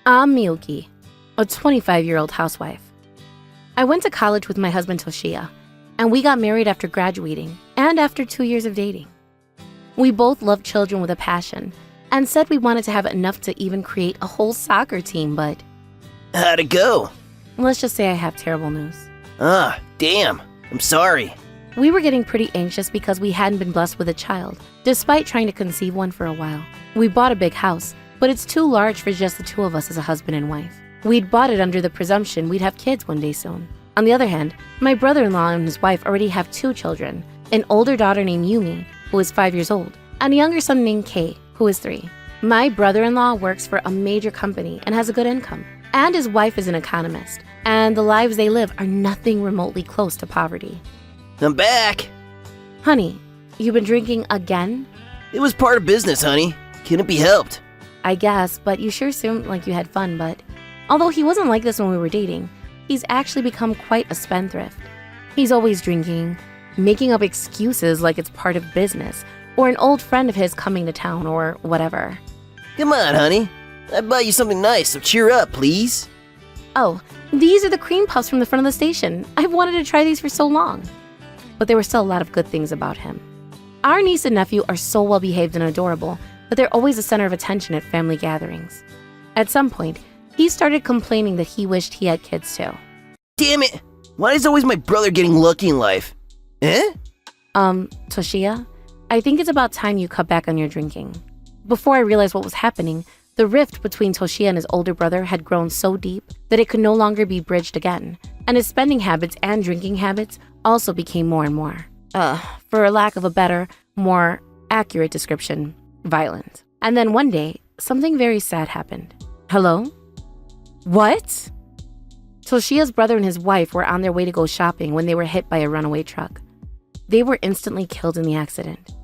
I'm Miyuki, a 25-year-old housewife. I went to college with my husband Toshiya, and we got married after graduating and after 2 years of dating. We both loved children with a passion and said we wanted to have enough to even create a whole soccer team, but How'd it go? let's just say I have terrible news. Ah, damn. I'm sorry. We were getting pretty anxious because we hadn't been blessed with a child, despite trying to conceive one for a while. We bought a big house, but it's too large for just the two of us as a husband and wife. We'd bought it under the presumption we'd have kids one day soon. On the other hand, my brother-in-law and his wife already have 2 children, an older daughter named Yumi, who is 5 years old, and a younger son named Kei, who is 3. My brother-in-law works for a major company and has a good income, and his wife is an economist, and the lives they live are nothing remotely close to poverty. I'm back. Honey, you been drinking again? It was part of business, honey. Couldn't be helped. I guess, but you sure seemed like you had fun, but although he wasn't like this when we were dating, he's actually become quite a spendthrift. He's always drinking, making up excuses like it's part of business, or an old friend of his coming to town, or whatever. Come on, honey. I bought you something nice, so cheer up, please. Oh, these are the cream puffs from the front of the station. I've wanted to try these for so long. But there were still a lot of good things about him. Our niece and nephew are so well behaved and adorable, but they're always the center of attention at family gatherings. At some point, he started complaining that he wished he had kids too. Damn it! Why is always my brother getting lucky in life? Eh? Toshiya, I think it's about time you cut back on your drinking. Before I realized what was happening, the rift between Toshiya and his older brother had grown so deep that it could no longer be bridged again, and his spending habits and drinking habits also became more and more, for a lack of a better, more accurate description, violent. And then one day, something very sad happened. Hello? What? Toshiya's brother and his wife were on their way to go shopping when they were hit by a runaway truck. They were instantly killed in the accident.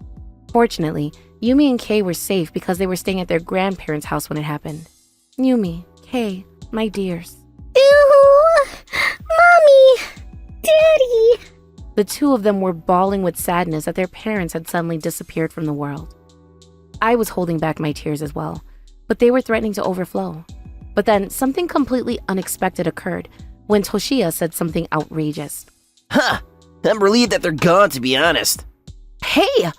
Fortunately, Yumi and Kei were safe because they were staying at their grandparents' house when it happened. Yumi, Kei, my dears. Ew! Mommy! Daddy! The two of them were bawling with sadness that their parents had suddenly disappeared from the world. I was holding back my tears as well, but they were threatening to overflow. But then something completely unexpected occurred when Toshiya said something outrageous. Huh! I'm relieved that they're gone, to be honest. Hey!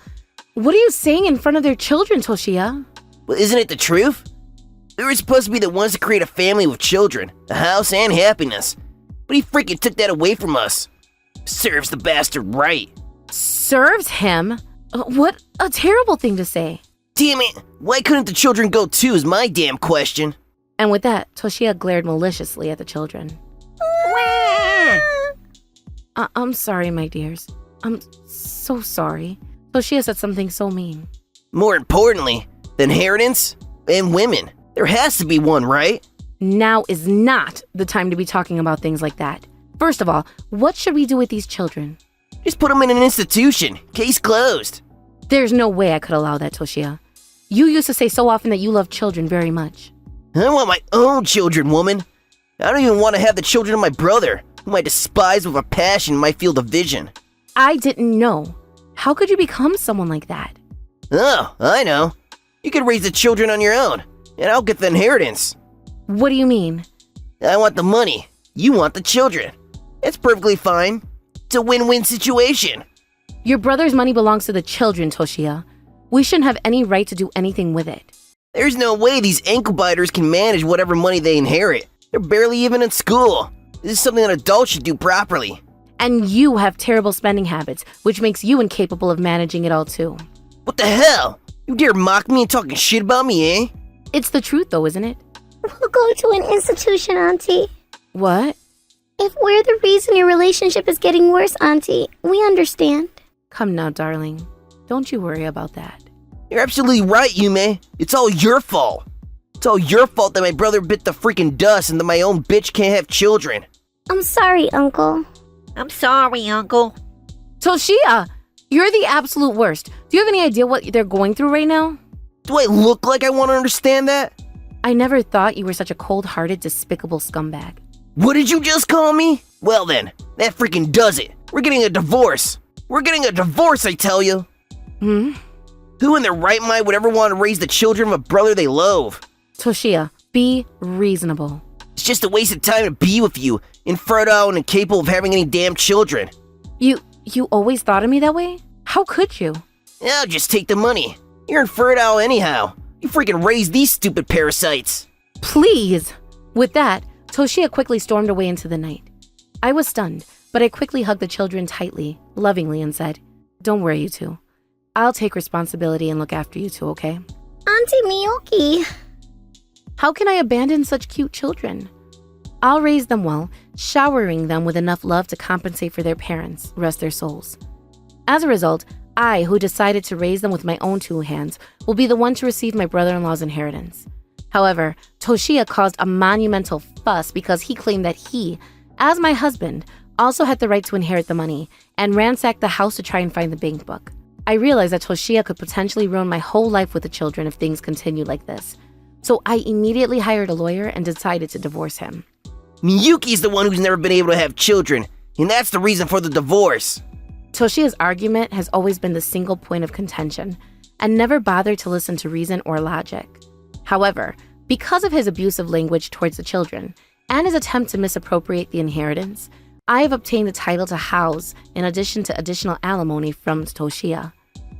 What are you saying in front of their children, Toshiya? Well, isn't it the truth? We were supposed to be the ones to create a family with children, a house, and happiness. But he freaking took that away from us. Serves the bastard right. Serves him? What a terrible thing to say. Damn it! Why couldn't the children go too is my damn question. And with that, Toshiya glared maliciously at the children. I'm sorry, my dears. I'm so sorry. Toshiya said something so mean. More importantly, the inheritance and women. There has to be one, right? Now is not the time to be talking about things like that. First of all, what should we do with these children? Just put them in an institution. Case closed. There's no way I could allow that, Toshiya. You used to say so often that you love children very much. I want my own children, woman. I don't even want to have the children of my brother, whom I despise with a passion in my field of vision. I didn't know. How could you become someone like that? Oh, I know. You could raise the children on your own, and I'll get the inheritance. What do you mean? I want the money. You want the children. It's perfectly fine. It's a win-win situation. Your brother's money belongs to the children, Toshiya. We shouldn't have any right to do anything with it. There's no way these ankle biters can manage whatever money they inherit. They're barely even in school. This is something an adult should do properly. And you have terrible spending habits, which makes you incapable of managing it all too. What the hell? You dare mock me and talking shit about me, eh? It's the truth though, isn't it? We'll go to an institution, Auntie. What? If we're the reason your relationship is getting worse, Auntie, we understand. Come now, darling. Don't you worry about that. You're absolutely right, Yume. It's all your fault. It's all your fault that my brother bit the freaking dust and that my own bitch can't have children. I'm sorry, Uncle. I'm sorry, Uncle. Toshiya! You're the absolute worst. Do you have any idea what they're going through right now? Do I look like I want to understand that? I never thought you were such a cold-hearted, despicable scumbag. What did you just call me? Well then, that freaking does it. We're getting a divorce. We're getting a divorce, I tell you. Hmm? Who in their right mind would ever want to raise the children of a brother they loathe? Toshiya, Be reasonable. It's just a waste of time to be with you, infertile and incapable of having any damn children. You always thought of me that way? How could you? I'll just take the money. You're infertile anyhow. You freaking raised these stupid parasites. Please! With that, Toshiya quickly stormed away into the night. I was stunned, but I quickly hugged the children tightly, lovingly, and said, "Don't worry, you two. I'll take responsibility and look after you two, okay?" Auntie Miyuki. How can I abandon such cute children? I'll raise them well, showering them with enough love to compensate for their parents, rest their souls. As a result, I, who decided to raise them with my own two hands, will be the one to receive my brother-in-law's inheritance. However, Toshiya caused a monumental fuss because he claimed that he, as my husband, also had the right to inherit the money and ransacked the house to try and find the bank book. I realized that Toshiya could potentially ruin my whole life with the children if things continued like this. So I immediately hired a lawyer and decided to divorce him. Miyuki's the one who's never been able to have children, and that's the reason for the divorce. Toshiya's argument has always been the single point of contention and never bothered to listen to reason or logic. However, because of his abusive language towards the children and his attempt to misappropriate the inheritance, I have obtained the title to house in addition to additional alimony from Toshiya.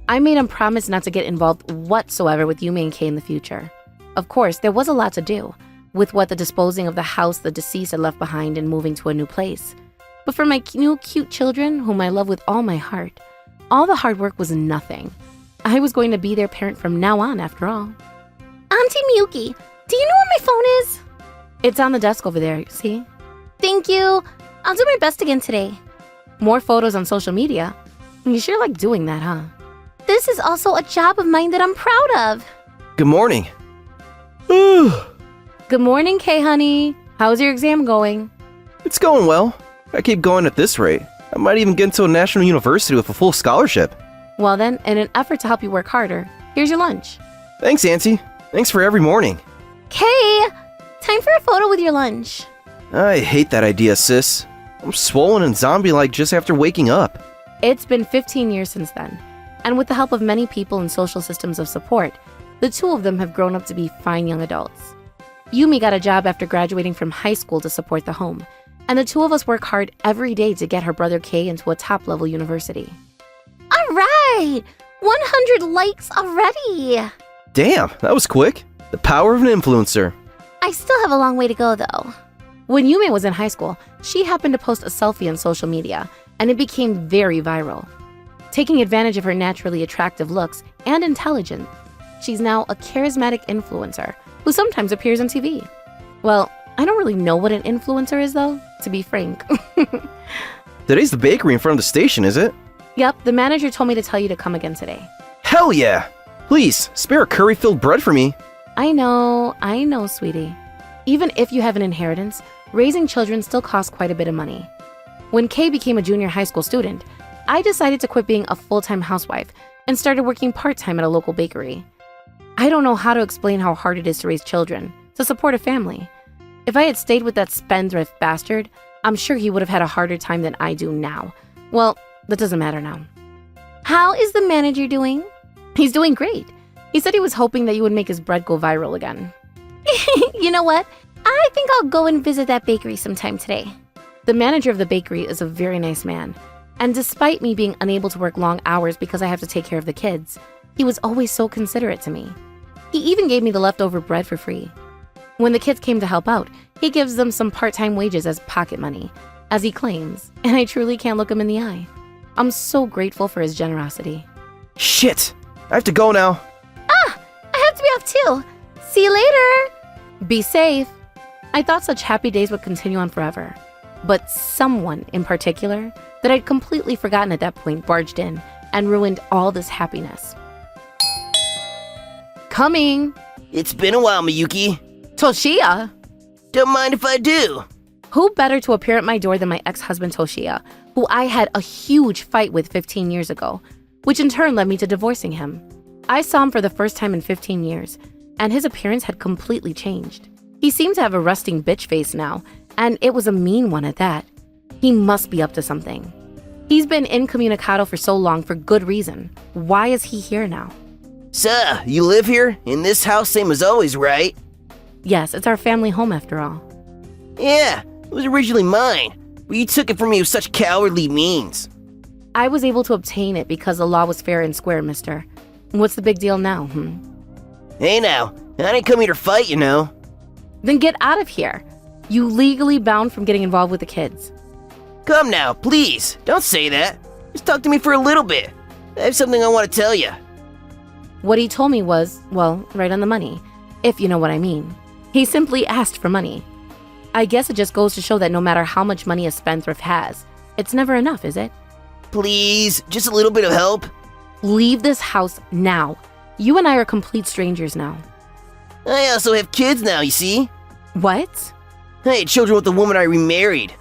I made him promise not to get involved whatsoever with Yume and Kei in the future. Of course, there was a lot to do, with what the disposing of the house the deceased had left behind and moving to a new place. But for my new cute children, whom I love with all my heart, all the hard work was nothing. I was going to be their parent from now on, after all. Auntie Miyuki, do you know where my phone is? It's on the desk over there, see? Thank you. I'll do my best again today. More photos on social media? You sure like doing that, huh? This is also a job of mine that I'm proud of. Good morning. Good morning, Kay, honey. How's your exam going? It's going well. I keep going at this rate. I might even get into a national university with a full scholarship. Well then, in an effort to help you work harder, here's your lunch. Thanks, Auntie. Thanks for every morning. Kay, time for a photo with your lunch. I hate that idea, sis. I'm swollen and zombie-like just after waking up. It's been 15 years since then, and with the help of many people and social systems of support, the two of them have grown up to be fine young adults. Yumi got a job after graduating from high school to support the home, and the two of us work hard every day to get her brother Kay into a top-level university. All right, 100 likes already. Damn, that was quick. The power of an influencer. I still have a long way to go, though. When Yume was in high school, she happened to post a selfie on social media, and it became very viral. Taking advantage of her naturally attractive looks and intelligence, she's now a charismatic influencer who sometimes appears on TV. Well, I don't really know what an influencer is, though, to be frank. Today's the bakery in front of the station, is it? Yep, the manager told me to tell you to come again today. Hell yeah! Please, spare a curry-filled bread for me. I know, sweetie. Even if you have an inheritance, raising children still costs quite a bit of money. When Kay became a junior high school student, I decided to quit being a full-time housewife and started working part-time at a local bakery. I don't know how to explain how hard it is to raise children, to support a family. If I had stayed with that spendthrift bastard, I'm sure he would have had a harder time than I do now. Well, that doesn't matter now. How is the manager doing? He's doing great. He said he was hoping that you would make his bread go viral again. You know what? I think I'll go and visit that bakery sometime today. The manager of the bakery is a very nice man, and despite me being unable to work long hours because I have to take care of the kids, he was always so considerate to me. He even gave me the leftover bread for free. When the kids came to help out, he gives them some part-time wages as pocket money, as he claims, and I truly can't look him in the eye. I'm so grateful for his generosity. Shit! I have to go now. I have to be off too. See you later. Be safe. I thought such happy days would continue on forever. But someone in particular that I'd completely forgotten at that point barged in and ruined all this happiness. Coming! It's been a while, Miyuki. Toshiya! Don't mind if I do. Who better to appear at my door than my ex-husband Toshiya, who I had a huge fight with 15 years ago, which in turn led me to divorcing him. I saw him for the first time in 15 years, and his appearance had completely changed. He seemed to have a resting bitch face now, and it was a mean one at that. He must be up to something. He's been incommunicado for so long for good reason. Why is he here now? So, you live here? In this house same as always, right? Yes, it's our family home after all. Yeah, it was originally mine, but you took it from me with such cowardly means. I was able to obtain it because the law was fair and square, mister. What's the big deal now, Hey now, I didn't come here to fight, you know. Then get out of here. You legally bound from getting involved with the kids. Come now, please, don't say that. Just talk to me for a little bit. I have something I want to tell you. What he told me was, well, right on the money, if you know what I mean. He simply asked for money. I guess it just goes to show that no matter how much money a spendthrift has, it's never enough, is it? Please, just a little bit of help. Leave this house now. You and I are complete strangers now. I also have kids now, you see? What? I had children with the woman I remarried.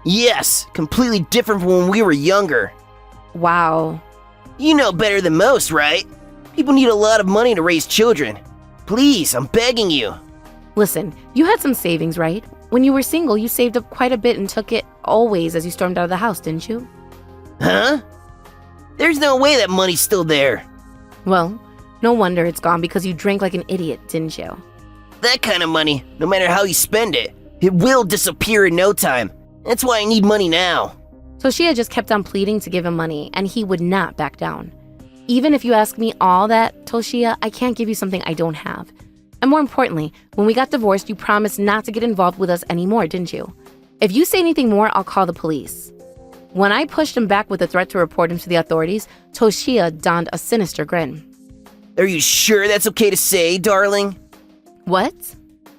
Yes, completely different from when we were younger. Wow. You know better than most, right? People need a lot of money to raise children. Please, I'm begging you. Listen, you had some savings, right? When you were single, you saved up quite a bit and took it always as you stormed out of the house, didn't you? Huh? There's no way that money's still there. Well, no wonder it's gone because you drank like an idiot, didn't you? That kind of money, no matter how you spend it, it will disappear in no time. That's why I need money now. Toshiya just kept on pleading to give him money, and he would not back down. Even if you ask me all that, Toshiya, I can't give you something I don't have. And more importantly, when we got divorced, you promised not to get involved with us anymore, didn't you? If you say anything more, I'll call the police. When I pushed him back with a threat to report him to the authorities, Toshiya donned a sinister grin. Are you sure that's okay to say, darling? What?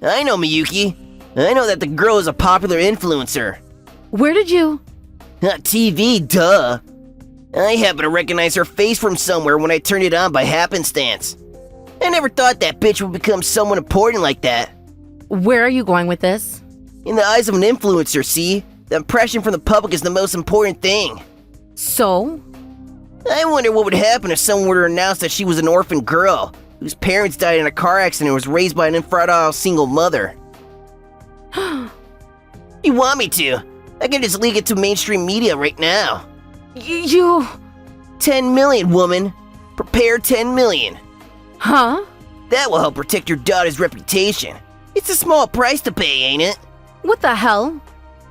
I know Miyuki. I know that the girl is a popular influencer. Where did you? TV, duh. I happen to recognize her face from somewhere when I turned it on by happenstance. I never thought that bitch would become someone important like that. Where are you going with this? In the eyes of an influencer, see? The impression from the public is the most important thing. So? I wonder what would happen if someone were to announce that she was an orphan girl, whose parents died in a car accident and was raised by an infertile single mother. You want me to? I can just leak it to mainstream media right now. You... 10 million, woman. Prepare 10 million. Huh? That will help protect your daughter's reputation. It's a small price to pay, ain't it? What the hell?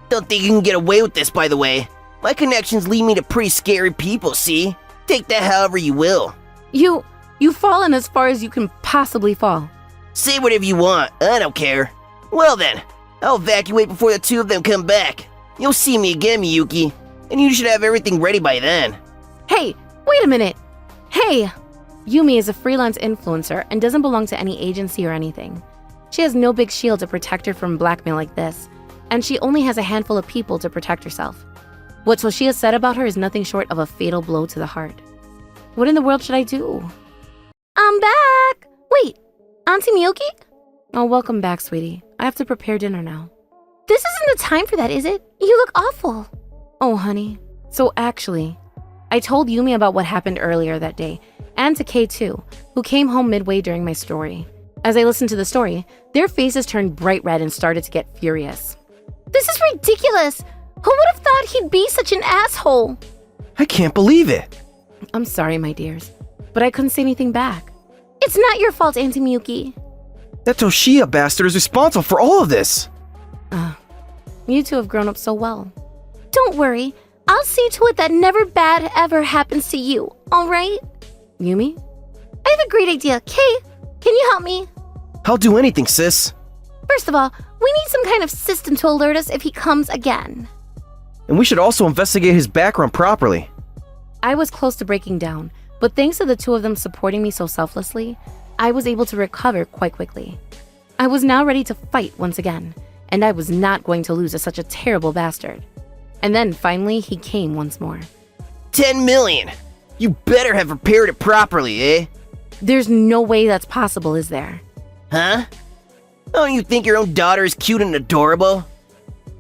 Don't think you can get away with this, by the way. My connections lead me to pretty scary people, see? Take that however you will. You've fallen as far as you can possibly fall. Say whatever you want, I don't care. Well then, I'll evacuate before the two of them come back. You'll see me again, Miyuki, and you should have everything ready by then. Hey, wait a minute. Hey! Yumi is a freelance influencer and doesn't belong to any agency or anything. She has no big shield to protect her from blackmail like this, and she only has a handful of people to protect herself. What Toshiya said about her is nothing short of a fatal blow to the heart. What in the world should I do? I'm back! Wait, Auntie Miyuki? Oh, welcome back, sweetie. I have to prepare dinner now. This isn't the time for that, is it? You look awful. Oh, honey. So actually, I told Yumi about what happened earlier that day, and to Kay too, who came home midway during my story. As I listened to the story, their faces turned bright red and started to get furious. This is ridiculous. Who would have thought he'd be such an asshole? I can't believe it. I'm sorry, my dears, but I couldn't say anything back. It's not your fault, Auntie Miyuki. That Toshiya bastard is responsible for all of this. You two have grown up so well. Don't worry. I'll see to it that never bad ever happens to you, all right? Yumi? I have a great idea. Kay, can you help me? I'll do anything, sis. First of all, we need some kind of system to alert us if he comes again. And we should also investigate his background properly. I was close to breaking down, but thanks to the two of them supporting me so selflessly, I was able to recover quite quickly. I was now ready to fight once again, and I was not going to lose to such a terrible bastard. And then finally, he came once more. 10 million! You better have prepared it properly, eh? There's no way that's possible, is there? Huh? Don't you think your own daughter is cute and adorable?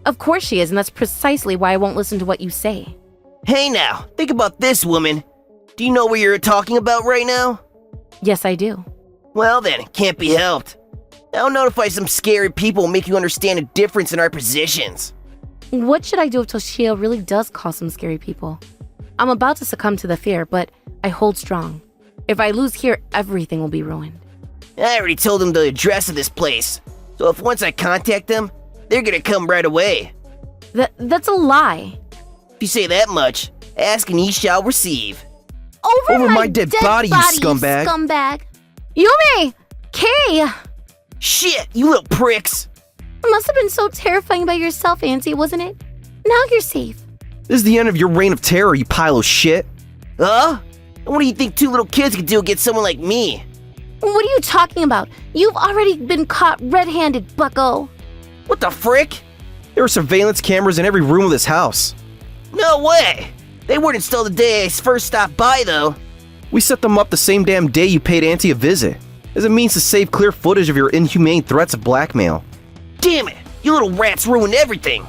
Of course she is, and that's precisely why I won't listen to what you say. Hey now, think about this, woman. Do you know what you're talking about right now? Yes, I do. Well then, can't be helped. I'll notify some scary people and make you understand the difference in our positions. What should I do if Toshiya really does call some scary people? I'm about to succumb to the fear, but I hold strong. If I lose here, everything will be ruined. I already told them the address of this place. So if once I contact them, they're gonna come right away. That's a lie. If you say that much, ask and ye shall receive. Over my dead body, you scumbag. Scumbag. Yumi! Kay! Shit, you little pricks. It must have been so terrifying by yourself, Auntie, wasn't it? Now you're safe. This is the end of your reign of terror, you pile of shit. Huh? And what do you think two little kids could do against someone like me? What are you talking about? You've already been caught red-handed, bucko. What the frick? There were surveillance cameras in every room of this house. No way! They weren't installed the day I first stopped by, though. We set them up the same damn day you paid Auntie a visit, as a means to save clear footage of your inhumane threats of blackmail. Damn it! You little rats ruined everything!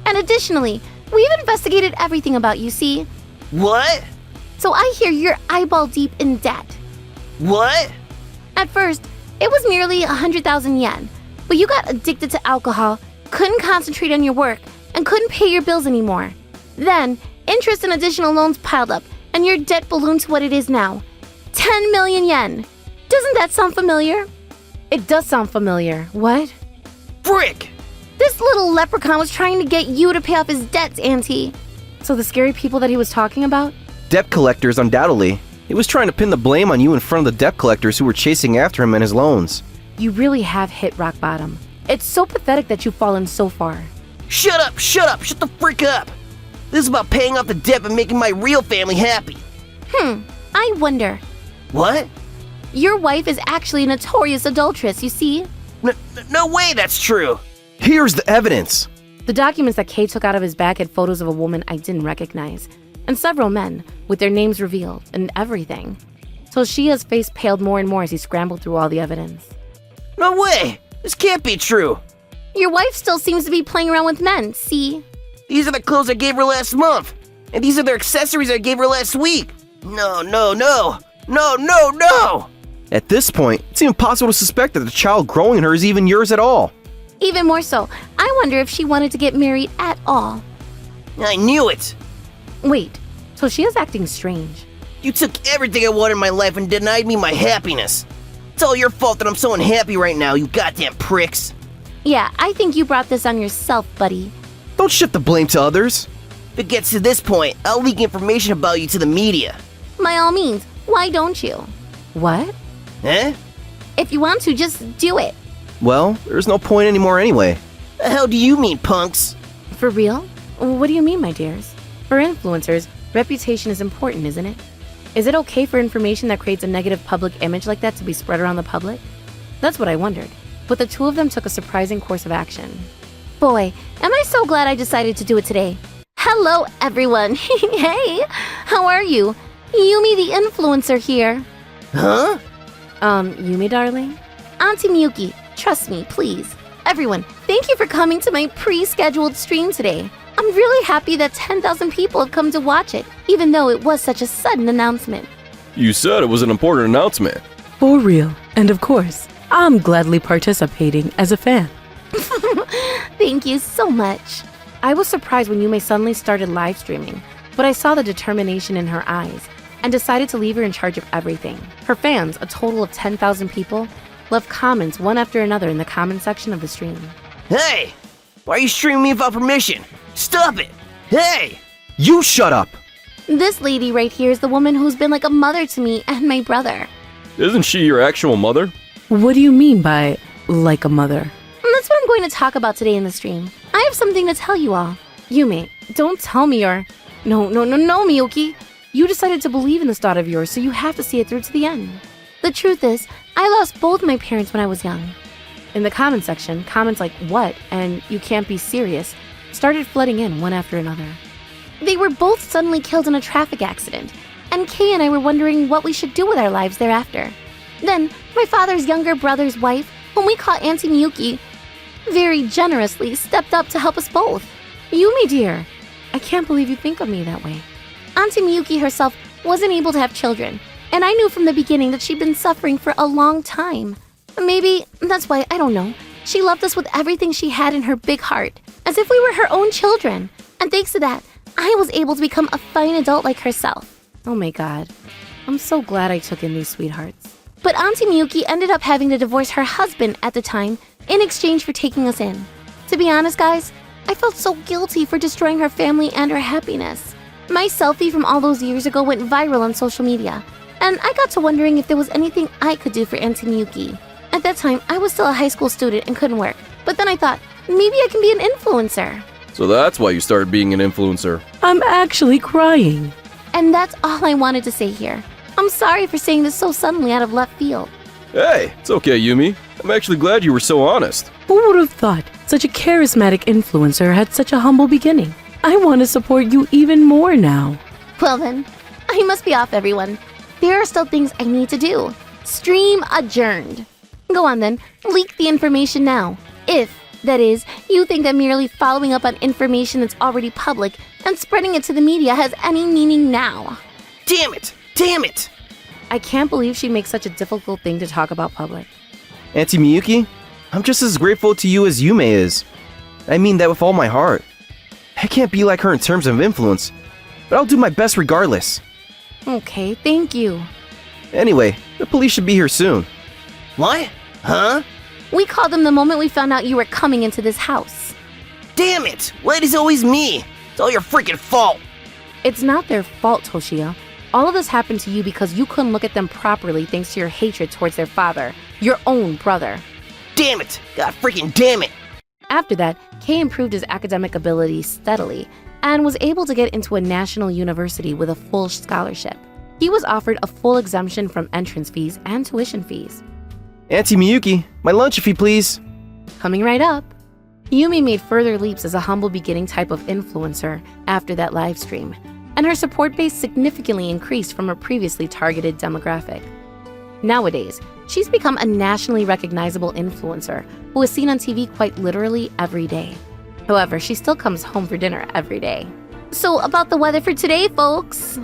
And additionally, we've investigated everything about you, see? What? So I hear you're eyeball deep in debt. What? At first, it was merely 100,000 yen, but you got addicted to alcohol, couldn't concentrate on your work, and couldn't pay your bills anymore. Then, interest and additional loans piled up, and your debt ballooned to what it is now. 10 million yen. Doesn't that sound familiar? It does sound familiar. What? Frick! This little leprechaun was trying to get you to pay off his debts, Auntie. So the scary people that he was talking about? Debt collectors, undoubtedly. He was trying to pin the blame on you in front of the debt collectors who were chasing after him and his loans. You really have hit rock bottom. It's so pathetic that you've fallen so far. Shut up! Shut up! Shut the frick up! This is about paying off the debt and making my real family happy. I wonder. What? Your wife is actually a notorious adulteress, you see? No way that's true! Here's the evidence. The documents that Kay took out of his bag had photos of a woman I didn't recognize, and several men, with their names revealed, and everything. Toshiya's face paled more and more as he scrambled through all the evidence. No way! This can't be true! Your wife still seems to be playing around with men, see? These are the clothes I gave her last month! And these are the accessories I gave her last week! No, no, no! No, no, no! At this point, it's impossible to suspect that the child growing in her is even yours at all. Even more so, I wonder if she wanted to get married at all. I knew it! Wait, Toshiya's acting strange. You took everything I wanted in my life and denied me my happiness! It's all your fault that I'm so unhappy right now, you goddamn pricks! Yeah, I think you brought this on yourself, buddy. Don't shift the blame to others. If it gets to this point, I'll leak information about you to the media. By all means, why don't you? What? Eh? If you want to, just do it. Well, there's no point anymore anyway. The hell do you mean, punks? For real? What do you mean, my dears? For influencers, reputation is important, isn't it? Is it okay for information that creates a negative public image like that to be spread around the public? That's what I wondered. But the two of them took a surprising course of action. Boy, am I so glad I decided to do it today. Hello, everyone. Hey, how are you? Yumi the influencer here. Huh? Yumi, darling? Auntie Miyuki, trust me, please. Everyone, thank you for coming to my pre-scheduled stream today. I'm really happy that 10,000 people have come to watch it, even though it was such a sudden announcement. You said it was an important announcement. For real. And of course, I'm gladly participating as a fan. Thank you so much. I was surprised when Yume suddenly started live streaming, but I saw the determination in her eyes and decided to leave her in charge of everything. Her fans, a total of 10,000 people, left comments one after another in the comment section of the stream. Hey! Why are you streaming me without permission? Stop it! Hey! You shut up! This lady right here is the woman who's been like a mother to me and my brother. Isn't she your actual mother? What do you mean by like a mother? And that's what I'm going to talk about today in the stream. I have something to tell you all. Yume, don't tell me you're... No, Miyuki. You decided to believe in this thought of yours, so you have to see it through to the end. The truth is, I lost both my parents when I was young. In the comment section, comments like, what, and you can't be serious, started flooding in one after another. They were both suddenly killed in a traffic accident, and Kay and I were wondering what we should do with our lives thereafter. Then, my father's younger brother's wife, whom we call Auntie Miyuki, very generously stepped up to help us both. Yumi, dear, I can't believe you think of me that way. Auntie Miyuki herself wasn't able to have children, and I knew from the beginning that she'd been suffering for a long time. Maybe that's why, I don't know, she loved us with everything she had in her big heart, as if we were her own children. And thanks to that, I was able to become a fine adult like herself. Oh my god, I'm so glad I took in these sweethearts. But Auntie Miyuki ended up having to divorce her husband at the time in exchange for taking us in. To be honest, guys, I felt so guilty for destroying her family and her happiness. My selfie from all those years ago went viral on social media, and I got to wondering if there was anything I could do for Auntie Miyuki. At that time, I was still a high school student and couldn't work, but then I thought, maybe I can be an influencer. So that's why you started being an influencer. I'm actually crying. And that's all I wanted to say here. I'm sorry for saying this so suddenly out of left field. Hey, it's okay, Yumi. I'm actually glad you were so honest. Who would have thought such a charismatic influencer had such a humble beginning? I want to support you even more now. Well then, I must be off, everyone. There are still things I need to do. Stream adjourned. Go on then, leak the information now. If, that is, you think that merely following up on information that's already public and spreading it to the media has any meaning now. Damn it! Damn it! I can't believe she makes such a difficult thing to talk about public. Auntie Miyuki, I'm just as grateful to you as Yume is. I mean that with all my heart. I can't be like her in terms of influence, but I'll do my best regardless. Okay, thank you. Anyway, the police should be here soon. What? Huh? We called them the moment we found out you were coming into this house. Damn it! Why it is always me? It's all your freaking fault! It's not their fault, Toshiya. All of this happened to you because you couldn't look at them properly thanks to your hatred towards their father, your own brother. Damn it! God freaking damn it! After that, Kei improved his academic ability steadily and was able to get into a national university with a full scholarship. He was offered a full exemption from entrance fees and tuition fees. Auntie Miyuki, my lunch if you please. Coming right up. Yumi made further leaps as a humble beginning type of influencer after that live stream, and her support base significantly increased from her previously targeted demographic. Nowadays, she's become a nationally recognizable influencer who is seen on TV quite literally every day. However, she still comes home for dinner every day. So, about the weather for today, folks.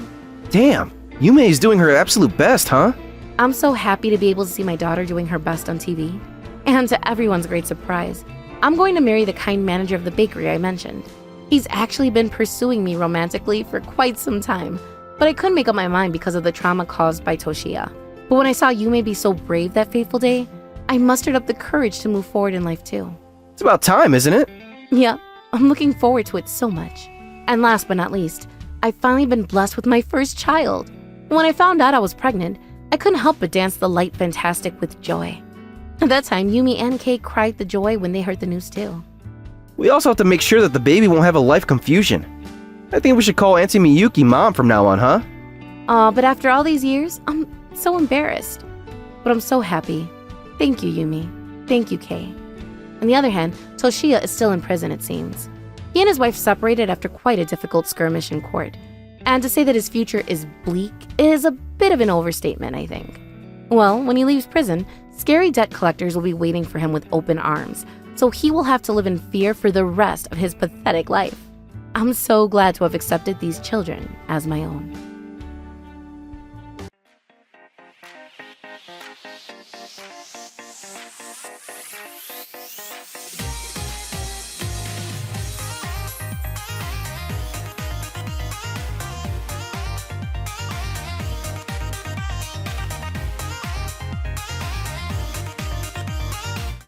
Damn, Yume is doing her absolute best, huh? I'm so happy to be able to see my daughter doing her best on TV. And to everyone's great surprise, I'm going to marry the kind manager of the bakery I mentioned. He's actually been pursuing me romantically for quite some time, but I couldn't make up my mind because of the trauma caused by Toshiya. But when I saw Yume be so brave that fateful day, I mustered up the courage to move forward in life too. It's about time, isn't it? Yep, I'm looking forward to it so much. And last but not least, I've finally been blessed with my first child. When I found out I was pregnant, I couldn't help but dance the light fantastic with joy. At that time, Yumi and Kei cried the joy when they heard the news too. We also have to make sure that the baby won't have a life confusion. I think we should call Auntie Miyuki Mom from now on, huh? But after all these years, I'm so embarrassed. But I'm so happy. Thank you, Yumi. Thank you, Kei. On the other hand, Toshiya is still in prison, it seems. He and his wife separated after quite a difficult skirmish in court. And to say that his future is bleak is a bit of an overstatement, I think. Well, when he leaves prison, scary debt collectors will be waiting for him with open arms, so he will have to live in fear for the rest of his pathetic life. I'm so glad to have accepted these children as my own.